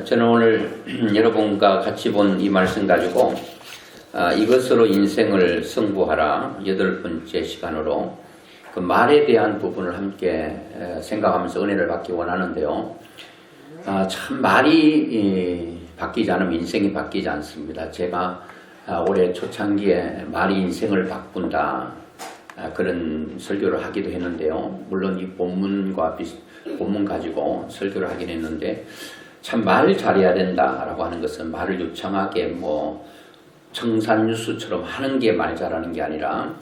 저는 오늘 여러분과 같이 본 이 말씀 가지고 이것으로 인생을 승부하라 8번째 시간으로 그 말에 대한 부분을 함께 생각하면서 은혜를 받기 원하는데요. 참 말이 바뀌지 않으면 인생이 바뀌지 않습니다. 제가 올해 초창기에 말이 인생을 바꾼다 그런 설교를 하기도 했는데요. 물론 이 본문 가지고 설교를 하긴 했는데 참 말을 잘해야 된다라고 하는 것은 말을 유창하게 청산유수처럼 하는 게 말 잘하는 게 아니라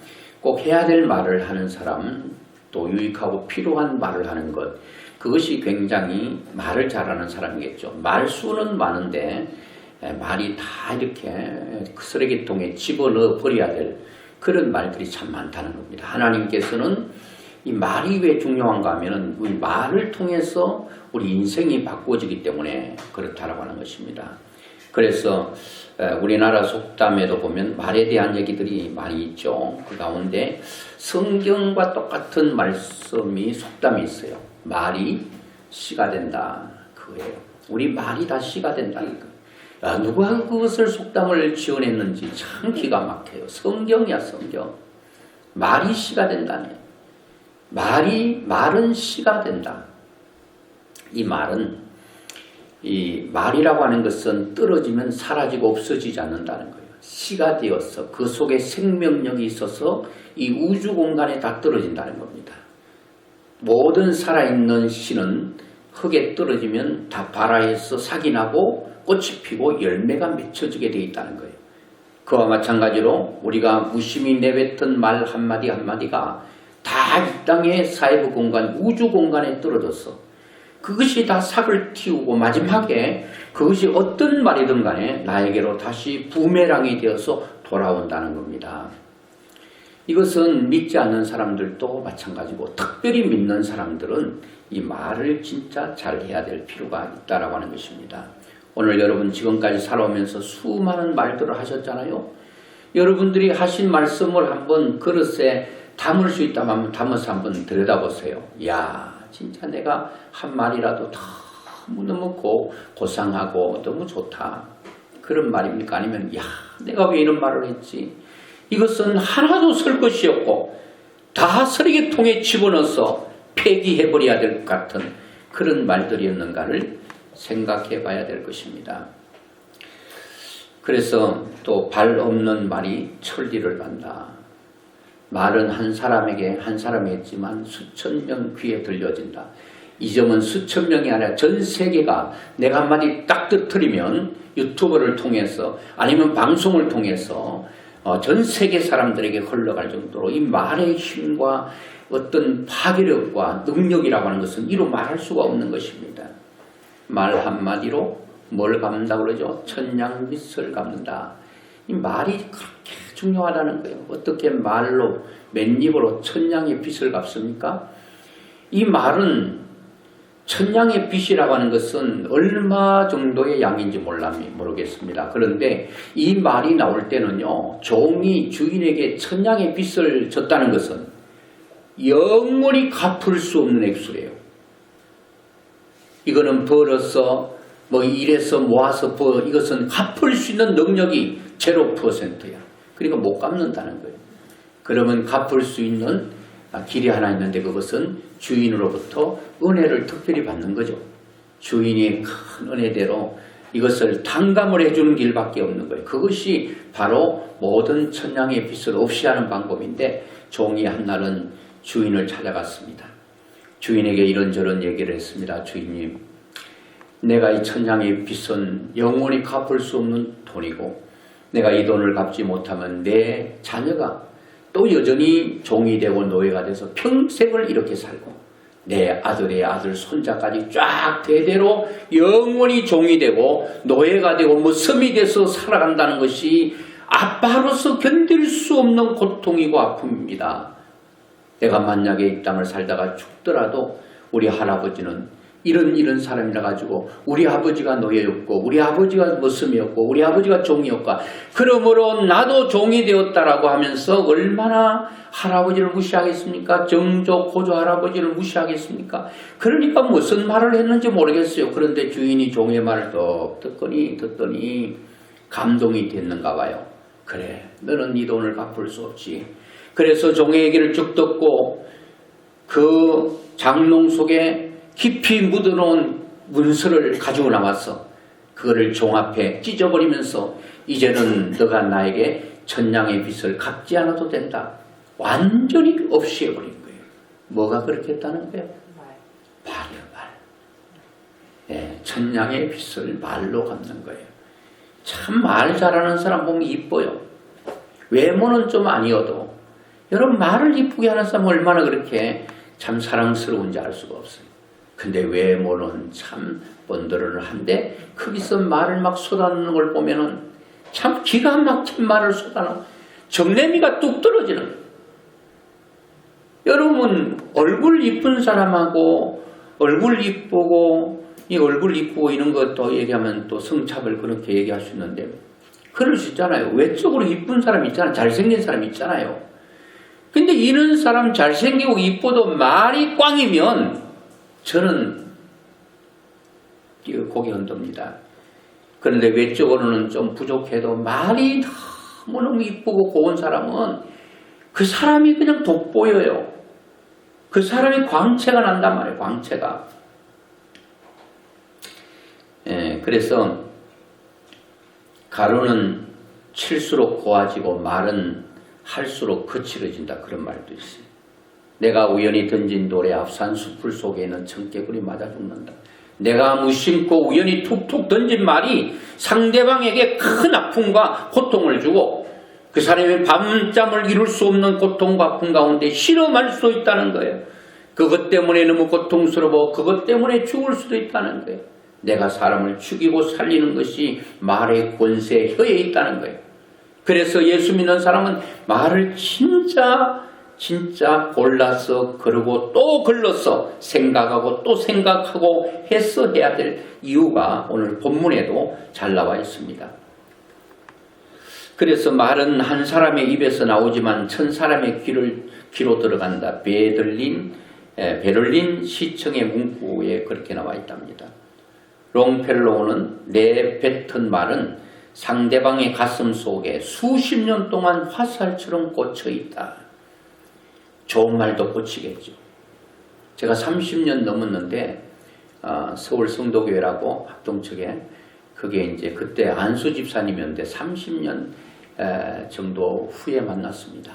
꼭 해야 될 말을 하는 사람, 또 유익하고 필요한 말을 하는 것, 그것이 굉장히 말을 잘하는 사람이겠죠. 말수는 많은데 말이 다 이렇게 쓰레기통에 집어넣어 버려야 될 그런 말들이 참 많다는 겁니다. 하나님께서는 이 말이 왜 중요한가 하면은 우리 말을 통해서 우리 인생이 바꿔지기 때문에 그렇다라고 하는 것입니다. 그래서 우리나라 속담에도 보면 말에 대한 얘기들이 많이 있죠. 그 가운데 성경과 똑같은 말씀이 속담이 있어요. 말이 씨가 된다. 그거예요. 우리 말이 다 씨가 된다는 거예요. 누가 그것을 속담을 지어냈는지 참 기가 막혀요. 성경이야, 성경. 말이 씨가 된다네. 말은 씨가 된다. 이 말이라고 하는 것은 떨어지면 사라지고 없어지지 않는다는 거예요. 씨가 되어서 그 속에 생명력이 있어서 이 우주 공간에 다 떨어진다는 겁니다. 모든 살아있는 씨는 흙에 떨어지면 다 발아해서 싹이 나고 꽃이 피고 열매가 맺혀지게 되어 있다는 거예요. 그와 마찬가지로 우리가 무심히 내뱉은 말 한마디 한마디가 다 이 땅의 사이버 공간, 우주 공간에 떨어져서 그것이 다 싹을 틔우고 마지막에 그것이 어떤 말이든 간에 나에게로 다시 부메랑이 되어서 돌아온다는 겁니다. 이것은 믿지 않는 사람들도 마찬가지고 특별히 믿는 사람들은 이 말을 진짜 잘해야 될 필요가 있다라고 하는 것입니다. 오늘 여러분 지금까지 살아오면서 수많은 말들을 하셨잖아요. 여러분들이 하신 말씀을 한번 그릇에 담을 수 있다면 담아서 한번 들여다보세요. 야, 진짜 내가 한 말이라도 너무너무 고상하고 너무 좋다. 그런 말입니까? 아니면 야, 내가 왜 이런 말을 했지? 이것은 하나도 쓸 것이 없고 다 쓰레기통에 집어넣어서 폐기해버려야 될 것 같은 그런 말들이었는가를 생각해 봐야 될 것입니다. 그래서 또 발 없는 말이 천리를 간다. 말은 한 사람이 했지만 수천 명 귀에 들려진다. 이 점은 수천 명이 아니라 전 세계가 내가 한마디 딱 터뜨리면 유튜브를 통해서 아니면 방송을 통해서 전 세계 사람들에게 흘러갈 정도로 이 말의 힘과 어떤 파괴력과 능력이라고 하는 것은 이루 말할 수가 없는 것입니다. 말 한마디로 뭘 갚는다고 그러죠? 천냥빚을 갚는다. 이 말이 그렇게 중요하다는 거예요. 어떻게 말로 맨입으로 천냥의 빚을 갚습니까? 이 말은 천냥의 빚이라고 하는 것은 얼마 정도의 양인지 모르겠습니다. 그런데 이 말이 나올 때는요, 종이 주인에게 천냥의 빚을 졌다는 것은 영원히 갚을 수 없는 액수래요. 이거는 벌어서 일해서 모아서 이것은 갚을 수 있는 능력이 0%야. 그러니까 못 갚는다는 거예요. 그러면 갚을 수 있는 길이 하나 있는데 그것은 주인으로부터 은혜를 특별히 받는 거죠. 주인이 큰 은혜대로 이것을 탕감을 해주는 길밖에 없는 거예요. 그것이 바로 모든 천냥의 빚을 없이 하는 방법인데 종이 한날은 주인을 찾아갔습니다. 주인에게 이런저런 얘기를 했습니다. 주인님, 내가 이 천냥의 빚은 영원히 갚을 수 없는 돈이고 내가 이 돈을 갚지 못하면 내 자녀가 또 여전히 종이 되고 노예가 돼서 평생을 이렇게 살고 내 아들의 아들 손자까지 쫙 대대로 영원히 종이 되고 노예가 되고 섬이 돼서 살아간다는 것이 아빠로서 견딜 수 없는 고통이고 아픔입니다. 내가 만약에 이 땅을 살다가 죽더라도 우리 할아버지는 이런 사람이라 가지고 우리 아버지가 노예였고 우리 아버지가 머슴이었고 우리 아버지가 종이었고 그러므로 나도 종이 되었다라고 하면서 얼마나 할아버지를 무시하겠습니까? 정조 고조 할아버지를 무시하겠습니까? 그러니까 무슨 말을 했는지 모르겠어요. 그런데 주인이 종의 말을 또 듣더니 감동이 됐는가 봐요. 그래, 너는 네 돈을 갚을 수 없지. 그래서 종의 얘기를 쭉 듣고 그 장롱 속에 깊이 묻어놓은 문서를 가지고 나왔어. 그거를 종 앞에 찢어버리면서 이제는 너가 나에게 천냥의 빚을 갚지 않아도 된다. 완전히 없애버린 거예요. 뭐가 그렇게 했다는 거예요? 말이요, 말. 네, 천냥의 빚을 말로 갚는 거예요. 참 말 잘하는 사람 보면 이뻐요. 외모는 좀 아니어도 여러분 말을 이쁘게 하는 사람은 얼마나 그렇게 참 사랑스러운지 알 수가 없어요. 근데 외모는 참 번드러한데 거기서 말을 막 쏟아내는 걸 보면은 참 기가 막힌 말을 쏟아내. 정내미가 뚝 떨어지는 거예요. 여러분 얼굴 이쁜 사람하고 얼굴 이쁘고 이 얼굴 이쁘고 이런 것도 얘기하면 또 성차별 그렇게 얘기할 수 있는데 그럴 수 있잖아요. 외적으로 이쁜 사람 있잖아요. 잘생긴 사람 있잖아요. 근데 이런 사람 잘생기고 이뻐도 말이 꽝이면 저는 고개 흔듭니다. 그런데 외적으로는 좀 부족해도 말이 너무너무 이쁘고 고운 사람은 그 사람이 그냥 돋보여요. 그 사람이 광채가 난단 말이에요. 광채가. 예, 그래서 가루는 칠수록 고와지고 말은 할수록 거칠어진다. 그런 말도 있어요. 내가 우연히 던진 돌에 앞산 숲을 속에는 청개구리 맞아 죽는다. 내가 무심코 우연히 툭툭 던진 말이 상대방에게 큰 아픔과 고통을 주고 그 사람의 밤잠을 이룰 수 없는 고통과 아픔 가운데 실험할 수도 있다는 거예요. 그것 때문에 너무 고통스러워 그것 때문에 죽을 수도 있다는 거예요. 내가 사람을 죽이고 살리는 것이 말의 권세, 혀에 있다는 거예요. 그래서 예수 믿는 사람은 말을 진짜 골라서 그러고 또 걸러서 생각하고 또 생각하고 해서 해야 될 이유가 오늘 본문에도 잘 나와 있습니다. 그래서 말은 한 사람의 입에서 나오지만 천 사람의 귀로 들어간다. 베를린 시청의 문구에 그렇게 나와 있답니다. 롱펠로우는 내 뱉은 말은 상대방의 가슴 속에 수십 년 동안 화살처럼 꽂혀 있다. 좋은 말도 꽂히겠죠. 제가 30년 넘었는데 서울 성도교회라고 합동측에 그게 이제 그때 안수 집사님이었는데 30년 정도 후에 만났습니다.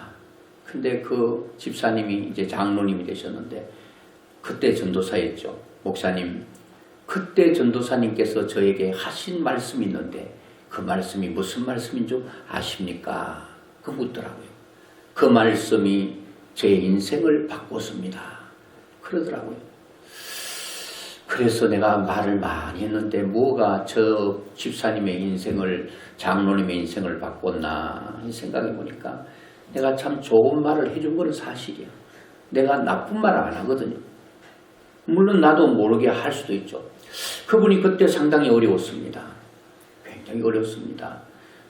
근데 그 집사님이 이제 장로님이 되셨는데 그때 전도사였죠. 목사님, 그때 전도사님께서 저에게 하신 말씀이 있는데 그 말씀이 무슨 말씀인 줄 아십니까? 그 묻더라고요. 그 말씀이 제 인생을 바꿨습니다. 그러더라고요. 그래서 내가 말을 많이 했는데 뭐가 저 집사님의 인생을, 장로님의 인생을 바꿨나 생각해 보니까 내가 참 좋은 말을 해준 건 사실이야. 내가 나쁜 말을 안 하거든요. 물론 나도 모르게 할 수도 있죠. 그분이 그때 상당히 어려웠습니다. 굉장히 어려웠습니다.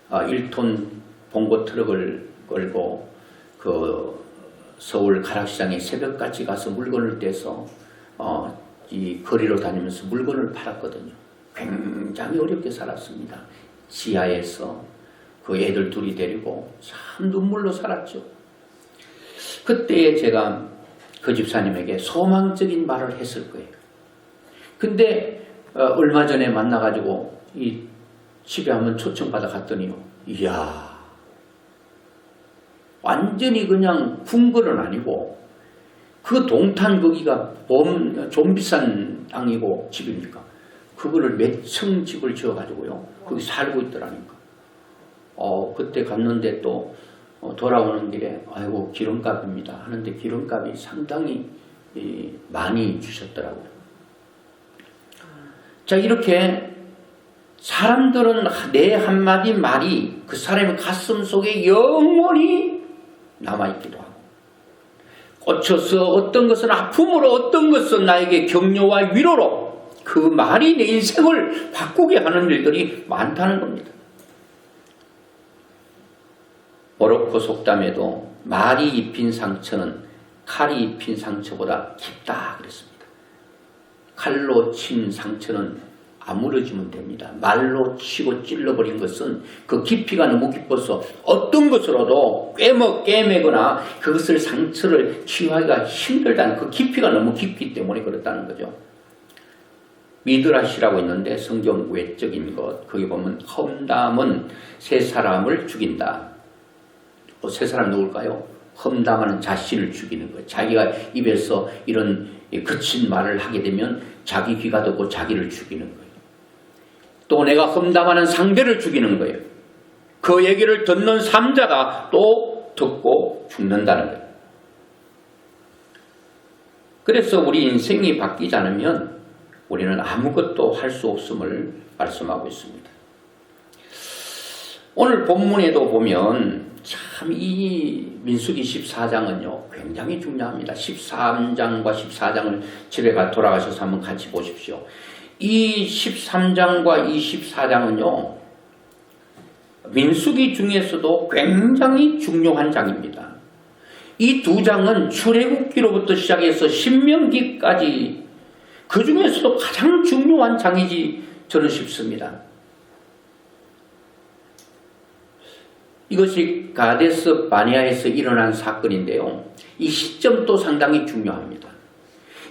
1톤 봉고 트럭을 끌고 그 서울 가락시장에 새벽같이 가서 물건을 떼서 이 거리로 다니면서 물건을 팔았거든요. 굉장히 어렵게 살았습니다. 지하에서 그 애들 둘이 데리고 참 눈물로 살았죠. 그때 제가 그 집사님에게 소망적인 말을 했을 거예요. 근데 얼마 전에 만나가지고 이 집에 한번 초청받아 갔더니요. 이야, 완전히 그냥 궁궐은 아니고 그 동탄 거기가 좀 비싼 땅이고 집입니까? 그거를 몇 층 집을 지어가지고요. 거기 살고 있더라니까. 그때 갔는데 또 돌아오는 길에 아이고 기름값입니다 하는데 기름값이 상당히 많이 주셨더라고요. 자, 이렇게 사람들은 내 한마디 말이 그 사람의 가슴 속에 영원히 남아있기도 하고 꽂혀서 어떤 것은 아픔으로 어떤 것은 나에게 격려와 위로로 그 말이 내 인생을 바꾸게 하는 일들이 많다는 겁니다. 모로코 속담에도 말이 입힌 상처는 칼이 입힌 상처보다 깊다 그랬습니다. 칼로 친 상처는 아물어지면 됩니다. 말로 치고 찔러버린 것은 그 깊이가 너무 깊어서 어떤 것으로도 꿰매거나 그것을 상처를 치유하기가 힘들다는 그 깊이가 너무 깊기 때문에 그렇다는 거죠. 미드라시라고 있는데 성경 외적인 것, 거기 보면 험담은 세 사람을 죽인다. 세 사람 누굴까요? 험담하는 자신을 죽이는 거예요. 자기가 입에서 이런 거친 말을 하게 되면 자기 귀가 듣고 자기를 죽이는 거예요. 또 내가 험담하는 상대를 죽이는 거예요. 그 얘기를 듣는 삼자가 또 듣고 죽는다는 거예요. 그래서 우리 인생이 바뀌지 않으면 우리는 아무것도 할 수 없음을 말씀하고 있습니다. 오늘 본문에도 보면 참 이 민수기 14장은요 굉장히 중요합니다. 13장과 14장을 집에 돌아가셔서 한번 같이 보십시오. 이 13장과 이 14장은요 민수기 중에서도 굉장히 중요한 장입니다. 이 두 장은 출애굽기로부터 시작해서 신명기까지 그 중에서도 가장 중요한 장이지 저는 싶습니다. 이것이 가데스 바네아에서 일어난 사건인데요. 이 시점도 상당히 중요합니다.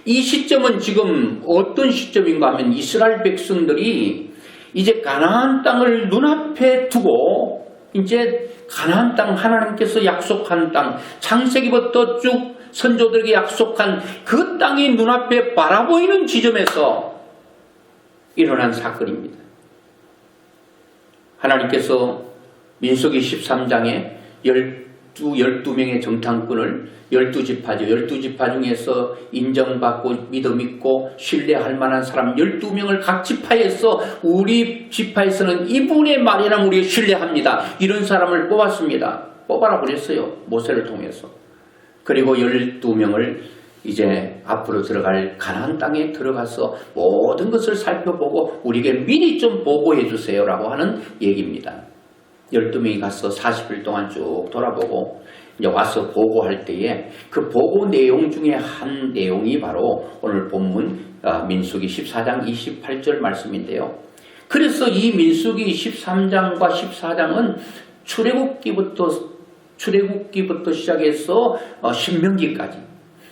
이 시점은 지금 어떤 시점인가 하면 이스라엘 백성들이 이제 가나안 땅을 눈앞에 두고 이제 가나안 땅 하나님께서 약속한 땅 창세기부터 쭉 선조들에게 약속한 그 땅이 눈앞에 바라보이는 지점에서 일어난 사건입니다. 하나님께서 민수기 13장에 12명의 정탐꾼을 12지파죠. 12지파 중에서 인정받고 믿음 있고 신뢰할 만한 사람 12명을 각 지파에서 우리 지파에서는 이분의 말이랑 우리가 신뢰합니다. 이런 사람을 뽑았습니다. 뽑아라 그랬어요. 모세를 통해서. 그리고 12명을 이제 앞으로 들어갈 가나안 땅에 들어가서 모든 것을 살펴보고 우리에게 미리 좀 보고해 주세요라고 하는 얘기입니다. 12명이 가서 40일 동안 쭉 돌아보고 이제 와서 보고할 때에 그 보고 내용 중에 한 내용이 바로 오늘 본문 민수기 14장 28절 말씀인데요. 그래서 이 민수기 13장과 14장은 출애굽기부터 시작해서 신명기까지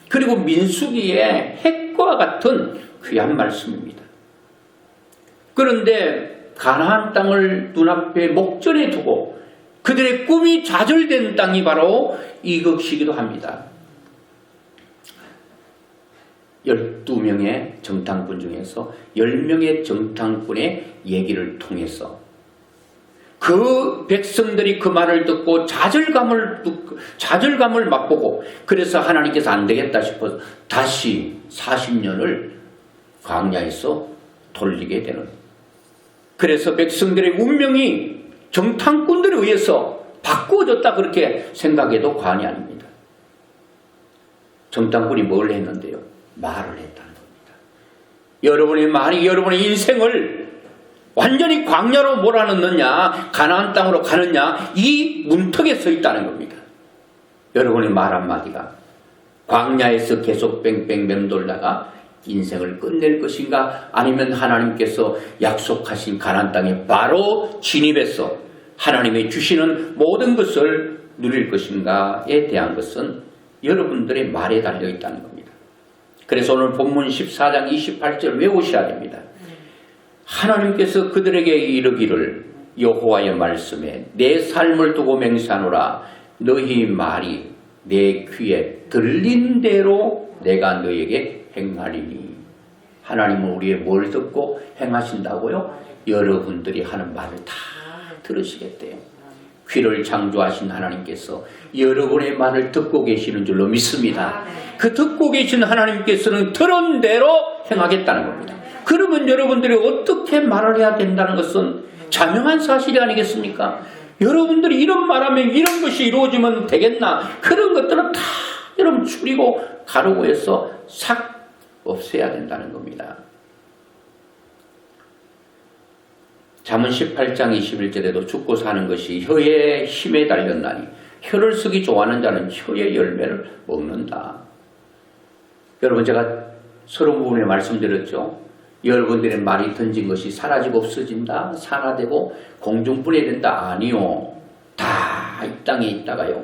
그리고 민수기의 핵과 같은 귀한 말씀입니다. 그런데 가나안 땅을 눈앞에 목전에 두고 그들의 꿈이 좌절된 땅이 바로 이것이기도 합니다. 12명의 정탐꾼 중에서 10명의 정탐꾼의 얘기를 통해서 그 백성들이 그 말을 듣고 좌절감을 맛보고 그래서 하나님께서 안 되겠다 싶어서 다시 40년을 광야에서 돌리게 되는 그래서 백성들의 운명이 정탐꾼들에 의해서 바꾸어졌다 그렇게 생각해도 과언이 아닙니다. 정탐꾼이 뭘 했는데요? 말을 했다는 겁니다. 여러분의 말이 여러분의 인생을 완전히 광야로 몰아넣느냐 가나안 땅으로 가느냐 이 문턱에 서 있다는 겁니다. 여러분의 말 한마디가 광야에서 계속 뺑뺑 맴돌다가 인생을 끝낼 것인가 아니면 하나님께서 약속하신 가나안 땅에 바로 진입해서 하나님의 주시는 모든 것을 누릴 것인가에 대한 것은 여러분들의 말에 달려 있다는 겁니다. 그래서 오늘 본문 14장 28절 외우셔야 됩니다. 하나님께서 그들에게 이르기를 여호와의 말씀에 내 삶을 두고 맹세하노라 너희 말이 내 귀에 들린 대로 내가 너에게 행하리니 하나님은 우리의 뭘 듣고 행하신다고요? 여러분들이 하는 말을 다 들으시겠대요. 귀를 창조하신 하나님께서 여러분의 말을 듣고 계시는 줄로 믿습니다. 그 듣고 계신 하나님께서는 들은 대로 행하겠다는 겁니다. 그러면 여러분들이 어떻게 말을 해야 된다는 것은 자명한 사실이 아니겠습니까? 여러분들이 이런 말하면 이런 것이 이루어지면 되겠나? 그런 것들은 다 여러분 줄이고 가르고 해서 싹 없애야 된다는 겁니다. 잠언 18장 21절에도 죽고 사는 것이 혀의 힘에 달렸나니 혀를 쓰기 좋아하는 자는 혀의 열매를 먹는다. 여러분 제가 서론 부분에 말씀드렸죠. 여러분들의 말이 던진 것이 사라지고 없어진다. 산화되고 공중분해 된다. 아니요. 다 이 땅에 있다가요.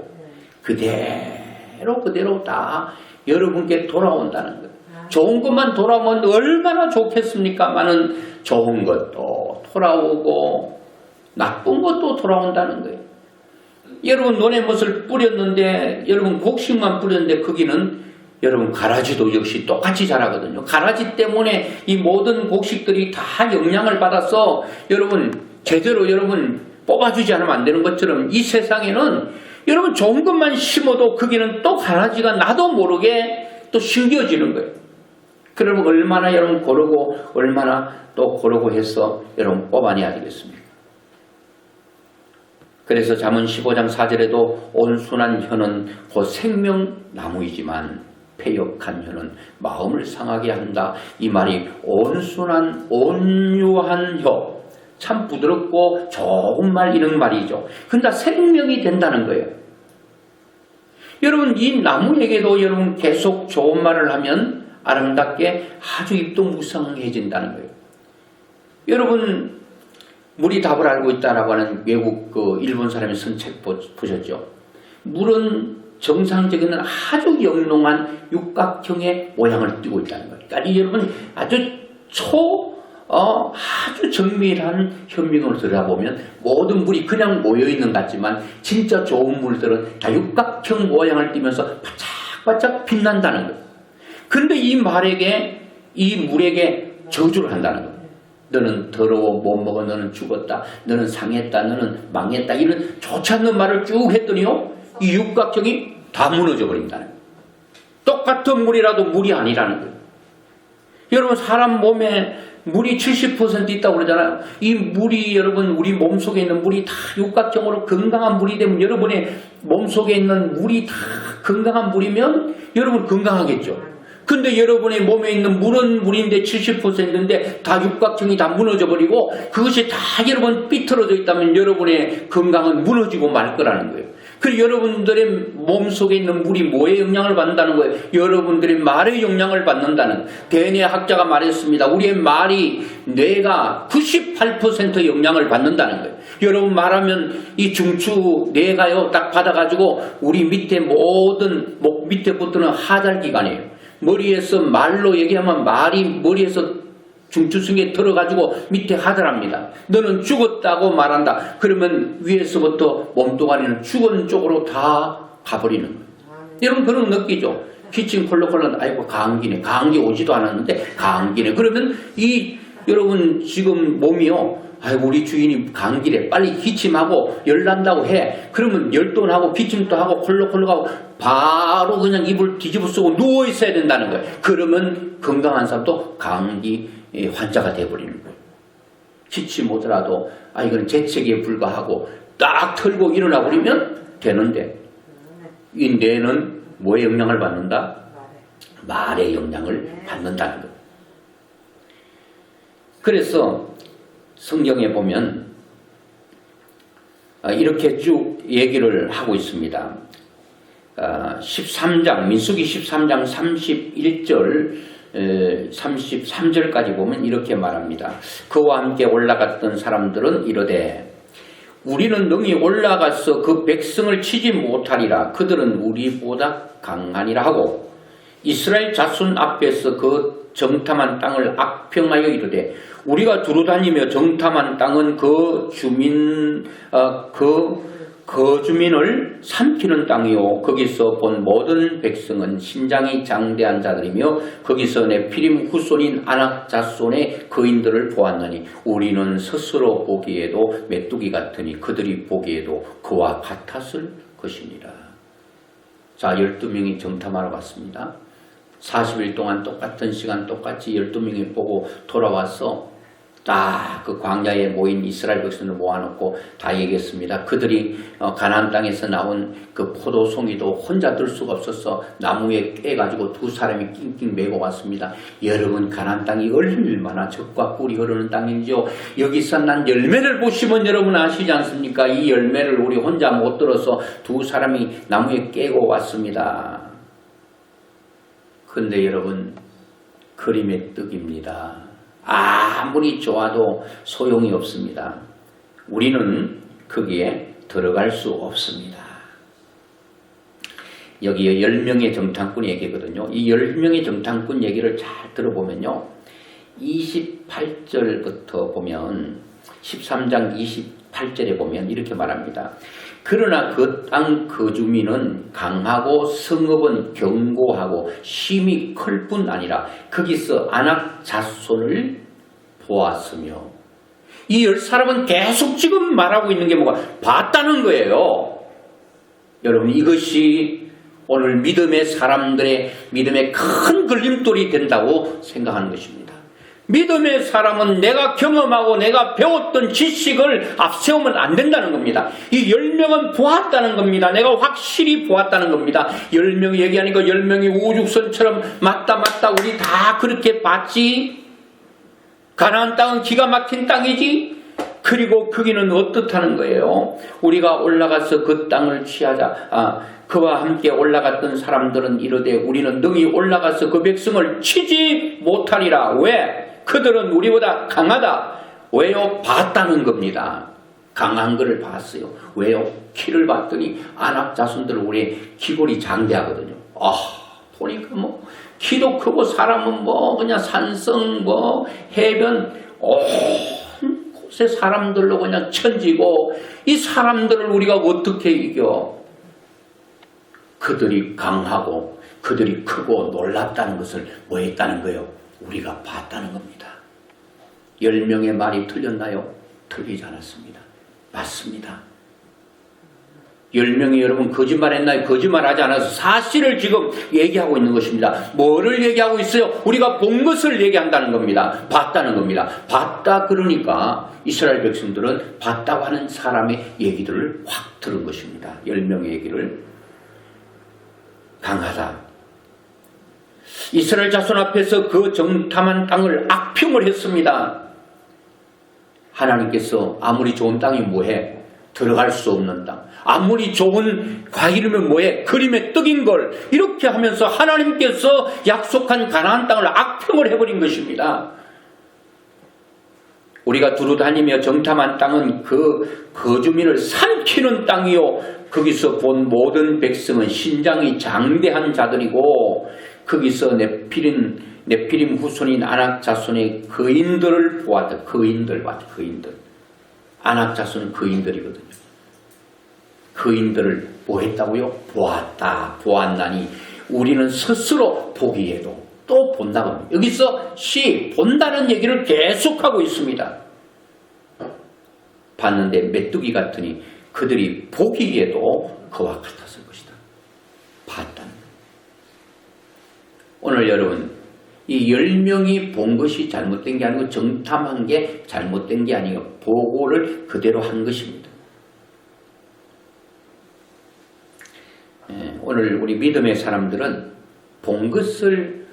그대로 다 여러분께 돌아온다는 거예요. 좋은 것만 돌아오면 얼마나 좋겠습니까마는 좋은 것도 돌아오고 나쁜 것도 돌아온다는 거예요. 여러분 논에못을 뿌렸는데 여러분 곡식만 뿌렸는데 거기는 여러분 가라지도 역시 똑같이 자라거든요. 가라지 때문에 이 모든 곡식들이 다 영향을 받아서 여러분 제대로 여러분 뽑아주지 않으면 안 되는 것처럼 이 세상에는 여러분 좋은 것만 심어도 거기는 또 가라지가 나도 모르게 또 심겨지는 거예요. 그러면 얼마나 여러분 고르고 얼마나 또 고르고 해서 여러분 뽑아내야 되겠습니까? 그래서 잠언 15장 4절에도 온순한 혀는 곧 생명나무이지만 패역한 혀는 마음을 상하게 한다. 이 말이 온순한 온유한 혀, 참 부드럽고 좋은 말 이런 말이죠. 그러니까 생명이 된다는 거예요. 여러분 이 나무에게도 여러분 계속 좋은 말을 하면 아름답게 아주 잎도 무성해진다는 거예요. 여러분 물이 답을 알고 있다라고 하는 외국 일본 사람이 쓴 책 보셨죠? 물은 정상적인 아주 영롱한 육각형의 모양을 띠고 있다는 거예요. 그러니까 여러분 아주 아주 정밀한 현미경을 들여다보면 모든 물이 그냥 모여있는 것 같지만 진짜 좋은 물들은 다 육각형 모양을 띠면서 바짝바짝 빛난다는 거예요. 그런데 이 물에게 저주를 한다는 거예요. 너는 더러워 못 먹어, 너는 죽었다, 너는 상했다, 너는 망했다, 이런 좋지 않는 말을 쭉 했더니요 이 육각형이 다 무너져 버린다는 거예요. 똑같은 물이라도 물이 아니라는 거예요. 여러분 사람 몸에 물이 70% 있다고 그러잖아요. 이 물이 여러분 우리 몸속에 있는 물이 다 육각형으로 건강한 물이 되면 여러분의 몸속에 있는 물이 다 건강한 물이면 여러분 건강하겠죠. 근데 여러분의 몸에 있는 물은 물인데 70%인데 다 육각형이 다 무너져 버리고 그것이 다 여러분 삐뚤어져 있다면 여러분의 건강은 무너지고 말 거라는 거예요. 그리고 여러분들의 몸속에 있는 물이 뭐에 영향을 받는다는 거예요? 여러분들의 말에 영향을 받는다는 거예요. 대뇌학자가 말했습니다. 우리의 말이 뇌가 98% 영향을 받는다는 거예요. 여러분 말하면 이 중추 뇌가요 딱 받아가지고 우리 밑에 모든 목 밑에부터는 하달기관이에요. 머리에서 말로 얘기하면 말이 머리에서 중추성에 들어가지고 밑에 하달합니다. 너는 죽었다고 말한다. 그러면 위에서부터 몸뚱아리는 죽은 쪽으로 다 가버리는 거예요. 여러분 그런 거 느끼죠? 기침 콜록콜록 아이고 감기 오지도 않았는데 감기네. 그러면 이 여러분 지금 몸이요. 아이고 우리 주인이 감기래. 빨리 기침하고 열난다고 해. 그러면 열도 하고 기침도 하고 콜록콜록하고 바로 그냥 이불 뒤집어 쓰고 누워 있어야 된다는 거예요. 그러면 건강한 사람도 감기 환자가 되어버리는 거예요. 기침 오더라도 이건 재채기에 불과하고 딱 털고 일어나 버리면 되는데 이 뇌는 뭐에 영향을 받는다? 말에 영향을 받는다는 거예요. 그래서 성경에 보면 이렇게 쭉 얘기를 하고 있습니다. 13장 민수기 13장 31절 33절까지 보면 이렇게 말합니다. 그와 함께 올라갔던 사람들은 이르되 우리는 능히 올라가서 그 백성을 치지 못하리라. 그들은 우리보다 강하니라 하고 이스라엘 자손 앞에서 그 정탐한 땅을 악평하여 이르되 우리가 두루다니며 정탐한 땅은 그 주민을 삼키는 땅이요 거기서 본 모든 백성은 신장이 장대한 자들이며 거기서 네피림 후손인 아낙 자손의 거인들을 보았느니 우리는 스스로 보기에도 메뚜기 같으니 그들이 보기에도 그와 같았을 것이니라. 자, 12명이 정탐하러 갔습니다. 40일 동안 똑같은 시간 똑같이 12명이 보고 돌아와서 딱 그 광야에 모인 이스라엘 백성을 모아놓고 다 얘기했습니다. 그들이 가나안 땅에서 나온 그 포도송이도 혼자 들 수가 없어서 나무에 깨가지고 두 사람이 낑낑 메고 왔습니다. 여러분, 가나안 땅이 얼마나 젖과 꿀이 흐르는 땅인지요. 여기서 난 열매를 보시면 여러분 아시지 않습니까? 이 열매를 우리 혼자 못 들어서 두 사람이 나무에 깨고 왔습니다. 근데 여러분, 그림의 떡입니다. 아무리 좋아도 소용이 없습니다. 우리는 거기에 들어갈 수 없습니다. 여기에 10명의 정탐꾼 얘기거든요. 이 10명의 정탐꾼 얘기를 잘 들어보면요. 28절부터 보면 13장 28절에 보면 이렇게 말합니다. 그러나 그 땅 거주민은 강하고 성읍은 견고하고 심히 클 뿐 아니라 거기서 아낙 자손을 보았으며, 이 10사람은 계속 지금 말하고 있는 게 뭐가 봤다는 거예요. 여러분, 이것이 오늘 믿음의 사람들의 믿음의 큰 걸림돌이 된다고 생각하는 것입니다. 믿음의 사람은 내가 경험하고 내가 배웠던 지식을 앞세우면 안 된다는 겁니다. 이 10명은 보았다는 겁니다. 내가 확실히 보았다는 겁니다. 10명이 얘기하니까 10명이 우죽선처럼 맞다 우리 다 그렇게 봤지. 가나안 땅은 기가 막힌 땅이지. 그리고 거기는 어떻다는 거예요? 우리가 올라가서 그 땅을 취하자. 그와 함께 올라갔던 사람들은 이르되 우리는 능히 올라가서 그 백성을 치지 못하리라. 왜? 그들은 우리보다 강하다. 왜요? 봤다는 겁니다. 강한 것을 봤어요. 왜요? 키를 봤더니 아낙 자손들 우리 키골이 장대하거든요. 보니까 뭐 키도 크고 사람은 뭐 그냥 산성 뭐 해변 온 곳에 사람들로 그냥 천지고, 이 사람들을 우리가 어떻게 이겨? 그들이 강하고 그들이 크고 놀랍다는 것을 뭐 했다는 거예요? 우리가 봤다는 겁니다. 10명의 말이 틀렸나요? 틀리지 않았습니다. 맞습니다. 10명이 여러분 거짓말했나요? 거짓말하지 않아서 사실을 지금 얘기하고 있는 것입니다. 뭐를 얘기하고 있어요? 우리가 본 것을 얘기한다는 겁니다. 봤다는 겁니다. 봤다 그러니까 이스라엘 백성들은 봤다고 하는 사람의 얘기들을 확 들은 것입니다. 10명의 얘기를. 강하다. 이스라엘 자손 앞에서 그 정탐한 땅을 악평을 했습니다. 하나님께서 아무리 좋은 땅이 뭐해? 들어갈 수 없는 땅. 아무리 좋은 과일이면 뭐해? 그림의 떡인 걸. 이렇게 하면서 하나님께서 약속한 가나안 땅을 악평을 해버린 것입니다. 우리가 두루 다니며 정탐한 땅은 그 거주민을 삼키는 땅이요. 거기서 본 모든 백성은 신장이 장대한 자들이고, 거기서 네피림 후손인 아낙 자손의 거인들을 보았다. 거인들. 아낙 자손은 거인들이거든요. 거인들을 뭐 했다고요? 보았나니 우리는 스스로 보기에도 또 본다고 합니다. 여기서 본다는 얘기를 계속하고 있습니다. 봤는데 메뚜기 같으니 그들이 보기에도 그와 같았을 것이다. 봤다는 거예요. 오늘 여러분, 이 10명이 본 것이 잘못된 게 아니고 정탐한 게 잘못된 게 아니에요. 보고를 그대로 한 것입니다. 오늘 우리 믿음의 사람들은 본 것을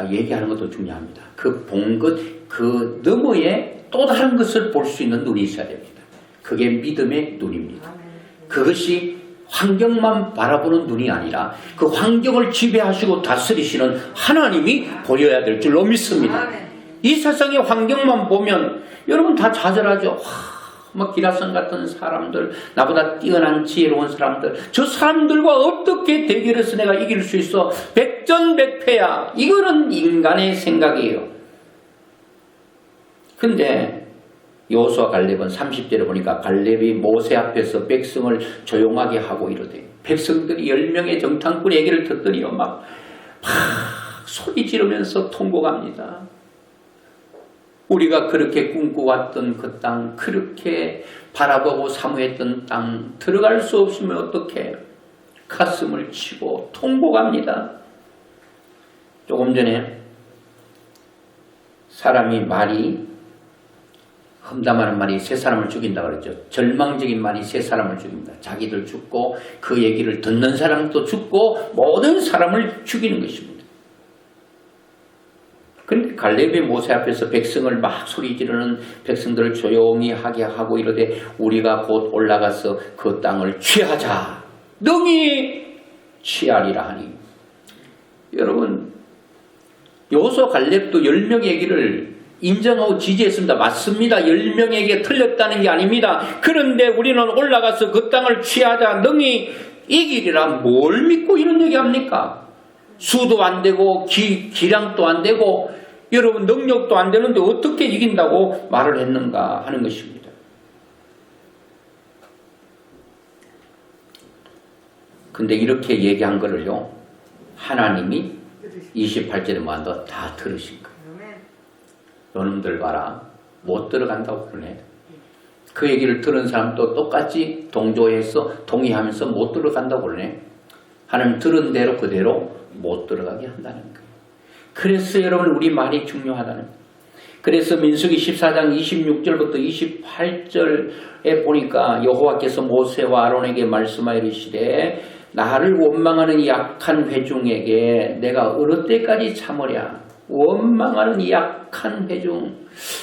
얘기하는 것도 중요합니다. 그 본 것, 그 너머에 또 다른 것을 볼 수 있는 눈이 있어야 됩니다. 그게 믿음의 눈입니다. 그것이 환경만 바라보는 눈이 아니라 그 환경을 지배하시고 다스리시는 하나님이 보여야 될 줄로 믿습니다. 이 세상의 환경만 보면 여러분 다 좌절하죠. 막 기라성 같은 사람들, 나보다 뛰어난 지혜로운 사람들, 저 사람들과 어떻게 대결해서 내가 이길 수 있어? 백전백패야. 이거는 인간의 생각이에요. 근데 여호수아 갈렙은 30절에 보니까 갈렙이 모세 앞에서 백성을 조용하게 하고 이러대. 백성들이 10명의 정탐꾼 얘기를 듣더니요 막 소리 지르면서 통곡합니다. 우리가 그렇게 꿈꿔왔던 그 땅, 그렇게 바라보고 사모했던 땅 들어갈 수 없으면 어떡해? 가슴을 치고 통곡합니다. 조금 전에 사람이 말이 험담하는 말이 세 사람을 죽인다 그랬죠. 절망적인 말이 세 사람을 죽입니다. 자기들 죽고 그 얘기를 듣는 사람도 죽고 모든 사람을 죽이는 것입니다. 그런데 갈렙이 모세 앞에서 백성을 막 소리 지르는 백성들을 조용히 하게 하고 이러되 우리가 곧 올라가서 그 땅을 취하자. 능히 취하리라 하니. 여러분 여호수아 갈렙도 10명의 얘기를 인정하고 지지했습니다. 맞습니다. 10명에게 틀렸다는 게 아닙니다. 그런데 우리는 올라가서 그 땅을 취하자. 능히 이기리라. 뭘 믿고 이런 얘기합니까? 수도 안 되고 기량도 안 되고 여러분 능력도 안 되는데 어떻게 이긴다고 말을 했는가 하는 것입니다. 근데 이렇게 얘기한 거를요 하나님이 28절에 뭐한다? 다 들으신 거예요. 너놈들 봐라. 못 들어간다고 그러네. 그 얘기를 들은 사람도 똑같이 동조해서 동의하면서 못 들어간다고 그러네. 하나님 들은 대로 그대로 못 들어가게 한다는 거예요. 그래서 여러분 우리 말이 중요하다는 거예요. 그래서 민수기 14장 26절부터 28절에 보니까 여호와께서 모세와 아론에게 말씀하여 이르시되 나를 원망하는 약한 회중에게 내가 어느 때까지 참으랴. 원망하는 이 약한 회중.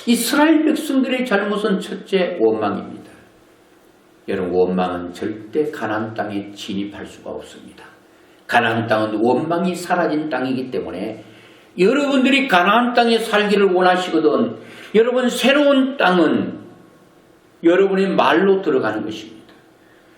이스라엘 백성들의 잘못은 첫째 원망입니다. 여러분 원망은 절대 가나안 땅에 진입할 수가 없습니다. 가나안 땅은 원망이 사라진 땅이기 때문에 여러분들이 가나안 땅에 살기를 원하시거든 여러분 새로운 땅은 여러분의 말로 들어가는 것입니다.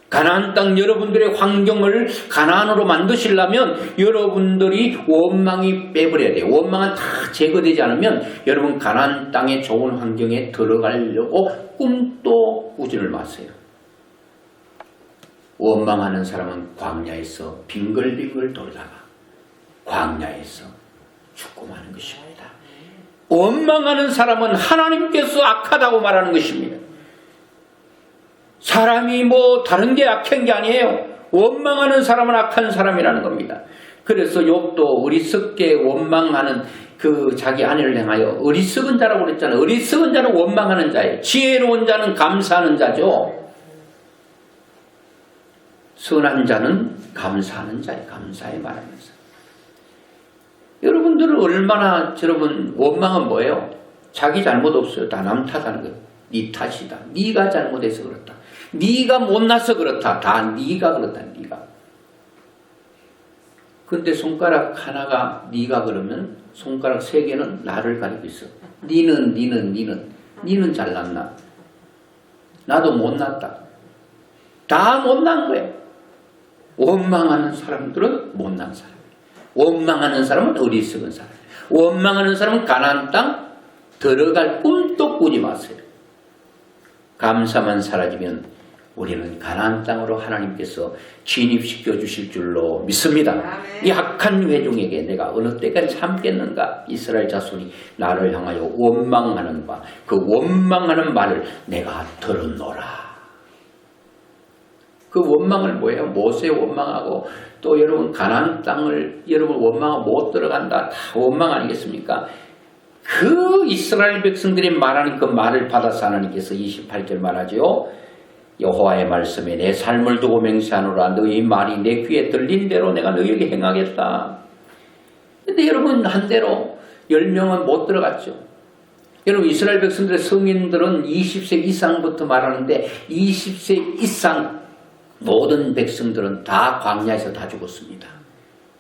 가나안 땅 여러분들의 환경을 가나안으로 만드시려면 여러분들이 원망이 빼버려야 돼요. 원망은 다 제거되지 않으면 여러분 가나안 땅의 좋은 환경에 들어가려고 꿈도 꾸지를 마세요. 원망하는 사람은 광야에서 빙글빙글 돌다가 광야에서 죽고 마는 것입니다. 원망하는 사람은 하나님께서 악하다고 말하는 것입니다. 사람이 뭐 다른 게 악한 게 아니에요. 원망하는 사람은 악한 사람이라는 겁니다. 그래서 욥도 어리석게 원망하는 그 자기 아내를 향하여 어리석은 자라고 그랬잖아요. 어리석은 자는 원망하는 자예요. 지혜로운 자는 감사하는 자죠. 선한 자는 감사하는 자예요. 감사에 말하면서. 여러분들은 얼마나 여러분 원망은 뭐예요? 자기 잘못 없어요. 다 남 탓하는 거예요. 네 탓이다. 네가 잘못해서 그렇다. 네가 못나서 그렇다. 다 네가 그렇다. 네가. 근데 손가락 하나가 네가 그러면 손가락 세 개는 나를 가리고 있어. 니는 잘났나? 나도 못났다. 다 못난 거예요. 원망하는 사람들은 못난 사람. 원망하는 사람은 어리석은 사람. 원망하는 사람은 가나안 땅 들어갈 꿈도 꾸지 마세요. 감사만 사라지면 우리는 가나안 땅으로 하나님께서 진입시켜 주실 줄로 믿습니다. 이 악한 회중에게 내가 어느 때까지 참겠는가? 이스라엘 자손이 나를 향하여 원망하는 바, 그 원망하는 말을 내가 들었노라. 그 원망을 뭐예요? 모세 원망하고 또 여러분 가나안 땅을 여러분 원망하고 못 들어간다. 다 원망 아니겠습니까? 그 이스라엘 백성들이 말하는 그 말을 받아서 하나님께서 28절 말하죠. 여호와의 말씀에 내 삶을 두고 맹세하노라. 너희 말이 내 귀에 들린 대로 내가 너희에게 행하겠다. 근데 여러분 한대로 10명은 못 들어갔죠. 여러분 이스라엘 백성들의 성인들은 20세 이상부터 말하는데 20세 이상 모든 백성들은 다 광야에서 다 죽었습니다.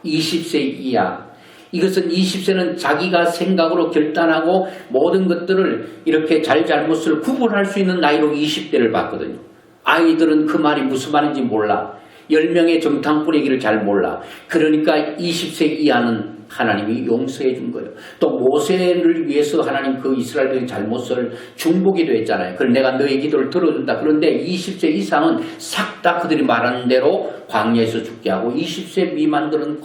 20세 이하. 이것은 20세는 자기가 생각으로 결단하고 모든 것들을 이렇게 잘못을 구분할 수 있는 나이로 20대를 봤거든요. 아이들은 그 말이 무슨 말인지 몰라. 10명의 정탐 뿌리기를 잘 몰라. 그러니까 20세 이하는 하나님이 용서해 준 거예요. 또 모세를 위해서 하나님 그 이스라엘의 잘못을 중보기도 했잖아요. 그래서 내가 너의 기도를 들어준다. 그런데 20세 이상은 싹 다 그들이 말하는 대로 광야에서 죽게 하고 20세 미만들은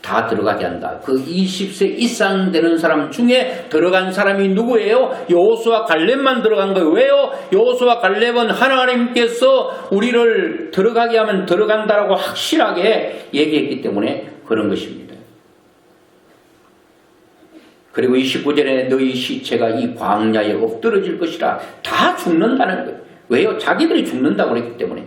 다 들어가게 한다. 그 20세 이상 되는 사람 중에 들어간 사람이 누구예요? 여호수아 갈렙만 들어간 거예요. 왜요? 여호수아 갈렙은 하나님께서 우리를 들어가게 하면 들어간다라고 확실하게 얘기했기 때문에 그런 것입니다. 그리고 29절에 너희 시체가 이 광야에 엎드러질 것이라. 다 죽는다는 거예요. 왜요? 자기들이 죽는다고 그랬기 때문에.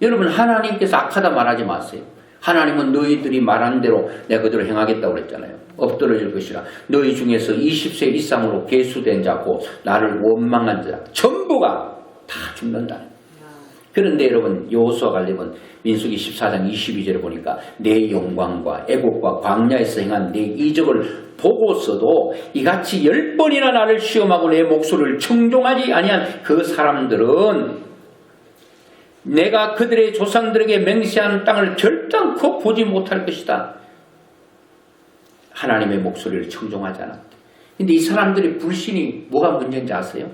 여러분, 하나님께서 악하다 말하지 마세요. 하나님은 너희들이 말한 대로 내가 그대로 행하겠다고 그랬잖아요. 엎드러질 것이라. 너희 중에서 20세 이상으로 계수된 자고 나를 원망한 자 전부가 다 죽는다는 거예요. 그런데 여러분, 여호수아 갈렙은 민수기 14장 22절에 보니까 내 영광과 애곡과 광야에서 행한 내 이적을 보고서도 이같이 10번이나 나를 시험하고 내 목소리를 청종하지 아니한 그 사람들은 내가 그들의 조상들에게 맹세한 땅을 결단코 보지 못할 것이다. 하나님의 목소리를 청종하지 않았다. 근데 이 사람들의 불신이 뭐가 문제인지 아세요?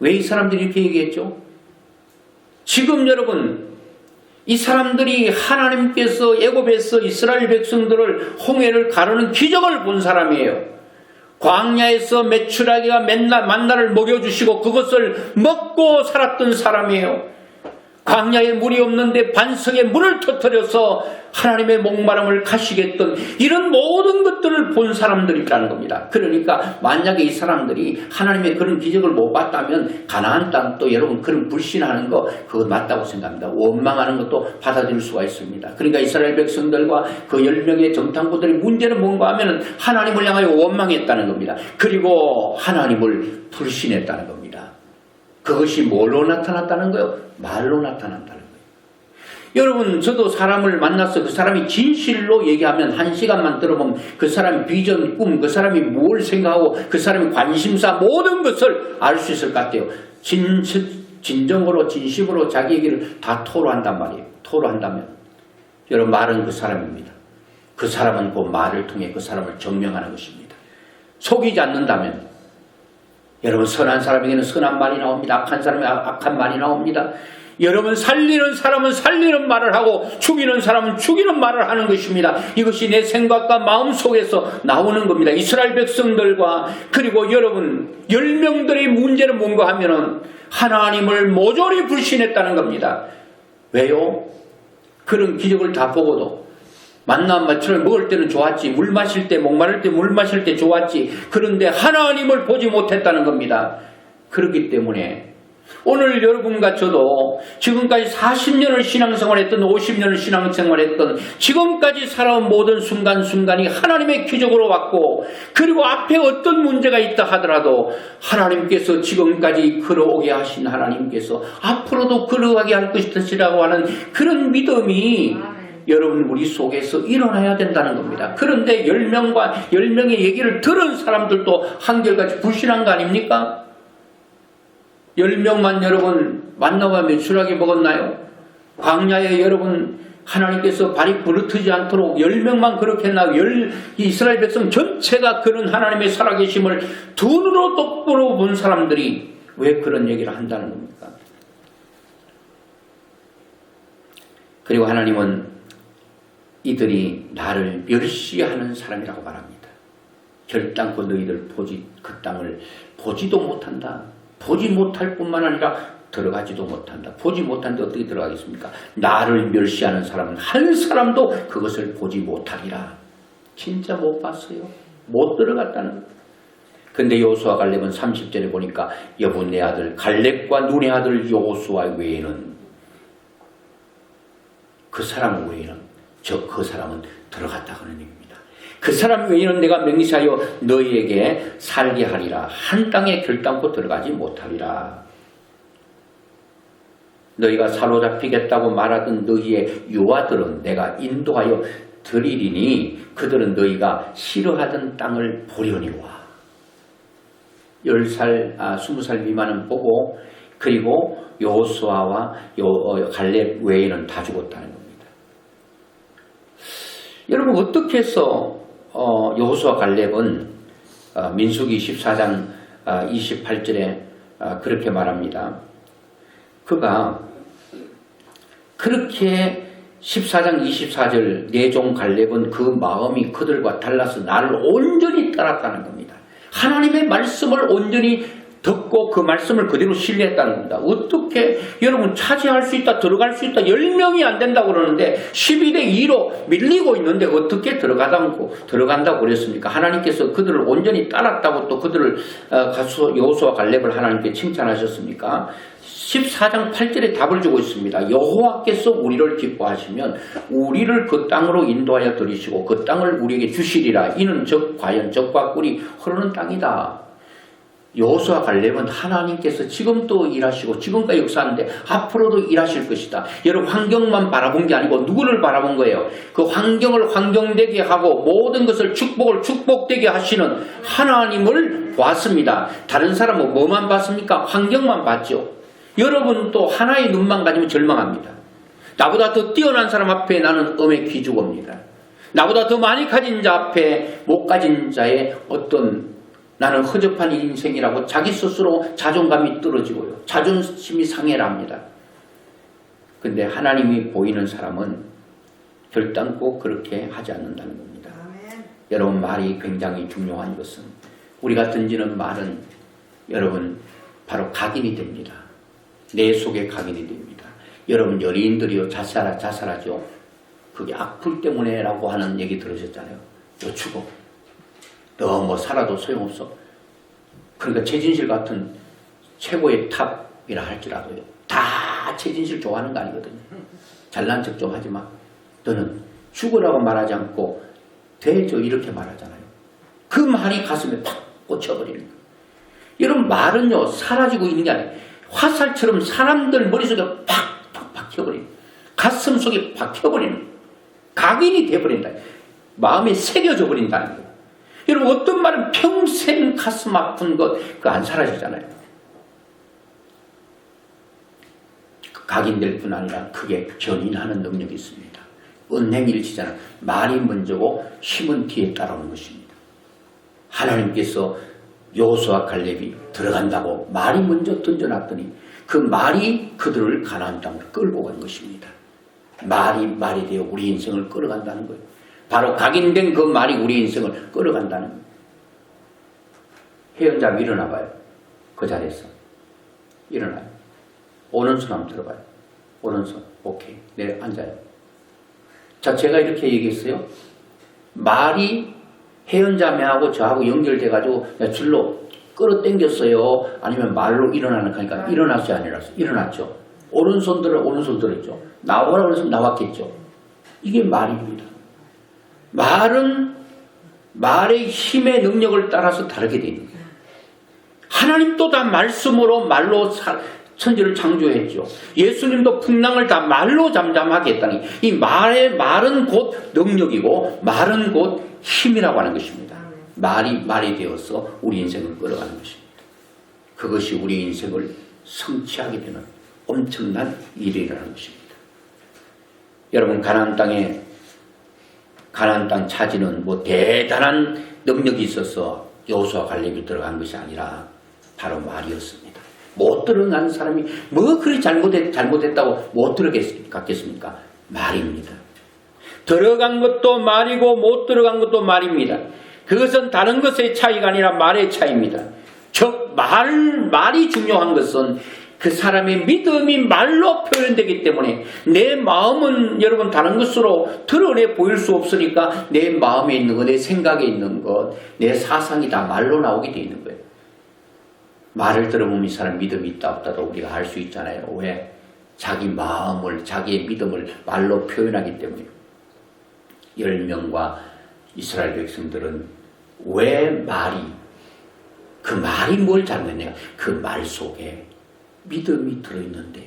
왜 이 사람들이 이렇게 얘기했죠? 지금 여러분, 이 사람들이 하나님께서 애굽에서 이스라엘 백성들을 홍해를 가르는 기적을 본 사람이에요. 광야에서 메추라기가 맨날 만나를 먹여주시고 그것을 먹고 살았던 사람이에요. 광야에 물이 없는데 반석에 물을 터뜨려서 하나님의 목마름을 가시겠던 이런 모든 것들을 본 사람들이라는 겁니다. 그러니까 만약에 이 사람들이 하나님의 그런 기적을 못 봤다면 가나안 땅 또 여러분 그런 불신하는 거 그거 맞다고 생각합니다. 원망하는 것도 받아들일 수가 있습니다. 그러니까 이스라엘 백성들과 그 10명의 정탐꾼들의 문제는 뭔가 하면 하나님을 향하여 원망했다는 겁니다. 그리고 하나님을 불신했다는 겁니다. 그것이 뭘로 나타났다는 거예요? 말로 나타난다는 거예요. 여러분, 저도 사람을 만나서 그 사람이 진실로 얘기하면 1시간만 들어보면 그 사람의 비전, 꿈, 그 사람이 뭘 생각하고 그 사람의 관심사 모든 것을 알 수 있을 것 같아요. 진정으로 진심으로 자기 얘기를 다 토로한단 말이에요. 토로한다면 여러분, 말은 그 사람입니다. 그 사람은 그 말을 통해 그 사람을 증명하는 것입니다. 속이지 않는다면 여러분, 선한 사람에게는 선한 말이 나옵니다. 악한 사람에게 악한 말이 나옵니다. 여러분, 살리는 사람은 살리는 말을 하고 죽이는 사람은 죽이는 말을 하는 것입니다. 이것이 내 생각과 마음속에서 나오는 겁니다. 이스라엘 백성들과 그리고 여러분 10명들의 문제는 뭔가 하면은 하나님을 모조리 불신했다는 겁니다. 왜요? 그런 기적을 다 보고도 만난 마초를 먹을 때는 좋았지, 물 마실 때, 목마를 때 물 마실 때 좋았지, 그런데 하나님을 보지 못했다는 겁니다. 그렇기 때문에 오늘 여러분과 저도 지금까지 40년을 신앙생활했던 50년을 신앙생활했던 지금까지 살아온 모든 순간순간이 하나님의 기적으로 왔고 그리고 앞에 어떤 문제가 있다 하더라도 하나님께서 지금까지 걸어오게 하신 하나님께서 앞으로도 걸어가게 할 것이라고 하는 그런 믿음이 여러분 우리 속에서 일어나야 된다는 겁니다. 그런데 10명의 얘기를 들은 사람들도 한결같이 불신한 거 아닙니까? 10명만 여러분 만나보면 주라기 먹었나요? 광야에 여러분 하나님께서 발이 부르트지 않도록 10명만 그렇게 했나요? 이스라엘 백성 전체가 그런 하나님의 살아계심을 두 눈으로 똑바로 본 사람들이 왜 그런 얘기를 한다는 겁니까? 보니까. 그리고 하나님은 이들이 나를 멸시하는 사람이라고 말합니다. 결단코 너희들 그 땅을 보지도 못한다. 보지 못할 뿐만 아니라 들어가지도 못한다. 보지 못하는데 어떻게 들어가겠습니까? 나를 멸시하는 사람은 한 사람도 그것을 보지 못하리라. 진짜 못 봤어요. 못 들어갔다는 거예요. 근데 여호수아 갈렙은 30절에 보니까 여분네 아들 갈렙과 눈의 아들 여호수아 외에는 그 사람 외에는 그 사람은 들어갔다 그런 얘기입니다. 그 사람 외에는 내가 맹세하여 너희에게 살게 하리라. 한 땅에 결단코 들어가지 못하리라. 너희가 사로잡히겠다고 말하던 너희의 유아들은 내가 인도하여 드리리니 그들은 너희가 싫어하던 땅을 보려니와. 10살, 20살 미만은 보고 그리고 여호수아와 갈렙 외에는 다 죽었다는 겁니다. 여러분 어떻게 해서 여호수아 갈렙은 민수기 14장 28절에 그렇게 말합니다. 그가 그렇게 14장 24절 내 종 갈렙은 그 마음이 그들과 달라서 나를 온전히 따랐다는 겁니다. 하나님의 말씀을 온전히 듣고 그 말씀을 그대로 신뢰했다는 겁니다. 어떻게 여러분 차지할 수 있다, 들어갈 수 있다, 10명이 안 된다고 그러는데 12대 2로 밀리고 있는데 어떻게 들어간다고 그랬습니까? 하나님께서 그들을 온전히 따랐다고 또 그들을 여호수아 갈렙을 하나님께 칭찬하셨습니까? 14장 8절에 답을 주고 있습니다. 여호와께서 우리를 기뻐하시면 우리를 그 땅으로 인도하여 들이시고 그 땅을 우리에게 주시리라. 이는 과연 적과 꿀이 흐르는 땅이다. 여호수아 갈렙은 하나님께서 지금도 일하시고 지금까지 역사하는데 앞으로도 일하실 것이다. 여러분 환경만 바라본 게 아니고 누구를 바라본 거예요? 그 환경을 환경되게 하고 모든 것을 축복되게 하시는 하나님을 봤습니다. 다른 사람은 뭐만 봤습니까? 환경만 봤죠. 여러분 또 하나의 눈만 가지면 절망합니다. 나보다 더 뛰어난 사람 앞에 나는 음에 기죽습니다. 나보다 더 많이 가진 자 앞에 못 가진 자의 어떤 나는 허접한 인생이라고 자기 스스로 자존감이 떨어지고요. 자존심이 상해를 합니다. 근데 하나님이 보이는 사람은 결단코 그렇게 하지 않는다는 겁니다. 여러분 말이 굉장히 중요한 것은 우리가 던지는 말은 여러분 바로 각인이 됩니다. 내 속에 각인이 됩니다. 여러분 연예인들이요 자살하죠. 그게 악플 때문에 라고 하는 얘기 들으셨잖아요. 너 죽어. 너 뭐 살아도 소용없어. 그러니까 최진실 같은 최고의 탑이라 할지라도요. 다 최진실 좋아하는 거 아니거든요. 잘난 척 좀 하지 마. 너는 죽으라고 말하지 않고 되죠 이렇게 말하잖아요. 그 말이 가슴에 팍 꽂혀버리는 거예요. 여러분 말은요 사라지고 있는 게 아니에요. 화살처럼 사람들 머릿속에 팍팍 박혀버리는 가슴 속에 박혀버리는 각인이 돼버린다. 마음에 새겨져 버린다는 거예요. 여러분 어떤 말은 평생 가슴 아픈 것 그거 안 사라지잖아요. 각인될 뿐 아니라 그게 견인하는 능력이 있습니다. 은행일치잖아요. 말이 먼저고 힘은 뒤에 따라오는 것입니다. 하나님께서 여호수아 갈렙이 들어간다고 말이 먼저 던져놨더니 그 말이 그들을 가나안 땅으로 끌고 간 것입니다. 말이 되어 우리 인생을 끌어간다는 거예요. 바로 각인된 그 말이 우리 인생을 끌어간다는 거예요. 회원자 일어나 봐요. 그 자리에서. 일어나요. 오른손 한번 들어봐요. 오른손. 오케이. 네, 앉아요. 자, 제가 이렇게 얘기했어요. 말이 회원자매하고 저하고 연결돼가지고 줄로 끌어당겼어요. 아니면 말로 일어나는 거니까 일어났어요, 아니었어요? 일어났죠. 오른손 들었죠. 나오라고 해서 나왔겠죠. 이게 말입니다. 말은 말의 힘의 능력을 따라서 다르게 되어 있는 거예요. 하나님도 다 말씀으로 말로 천지를 창조했죠. 예수님도 풍랑을 다 말로 잠잠하게 했다니 이 말은 곧 능력이고 말은 곧 힘이라고 하는 것입니다. 말이 되어서 우리 인생을 끌어가는 것입니다. 그것이 우리 인생을 성취하게 되는 엄청난 일이라는 것입니다. 여러분 가나안 땅 차지는 뭐 대단한 능력이 있어서 여호수아 갈렙이 들어간 것이 아니라 바로 말이었습니다. 못 들어간 사람이 뭐 그리 잘못했다고 못 들어갔겠습니까? 말입니다. 들어간 것도 말이고 못 들어간 것도 말입니다. 그것은 다른 것의 차이가 아니라 말의 차이입니다. 즉 말이 중요한 것은 그 사람의 믿음이 말로 표현되기 때문에 내 마음은 여러분 다른 것으로 드러내 보일 수 없으니까 내 마음에 있는 것, 내 생각에 있는 것, 내 사상이 다 말로 나오게 돼 있는 거예요. 말을 들어보면 이 사람 믿음이 있다 없다도 우리가 알 수 있잖아요. 왜? 자기 마음을, 자기의 믿음을 말로 표현하기 때문에. 10명과 이스라엘 백성들은 왜 그 말이 뭘 잘못했냐? 그 말 속에 믿음이 들어있는데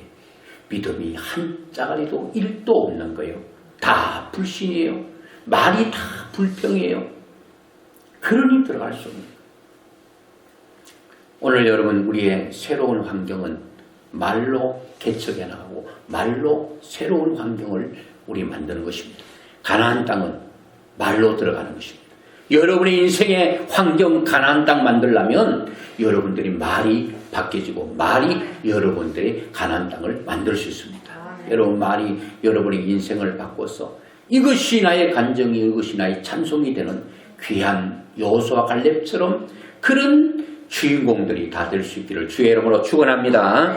믿음이 한 짜가리도 1도 없는 거예요. 다 불신이에요. 말이 다 불평이에요. 그러니 들어갈 수 없는 거예요. 오늘 여러분 우리의 새로운 환경은 말로 개척해 나가고 말로 새로운 환경을 우리 만드는 것입니다. 가나안 땅은 말로 들어가는 것입니다. 여러분의 인생의 환경 가나안 땅 만들려면 여러분들이 말이 바뀌어지고 말이 여러분들의 가나안 땅을 만들 수 있습니다. 여러분 말이 여러분의 인생을 바꿔서 이것이 나의 간정이 이것이 나의 찬송이 되는 귀한 여호수아 갈렙처럼 그런 주인공들이 다 될 수 있기를 주의 이름으로 축원합니다.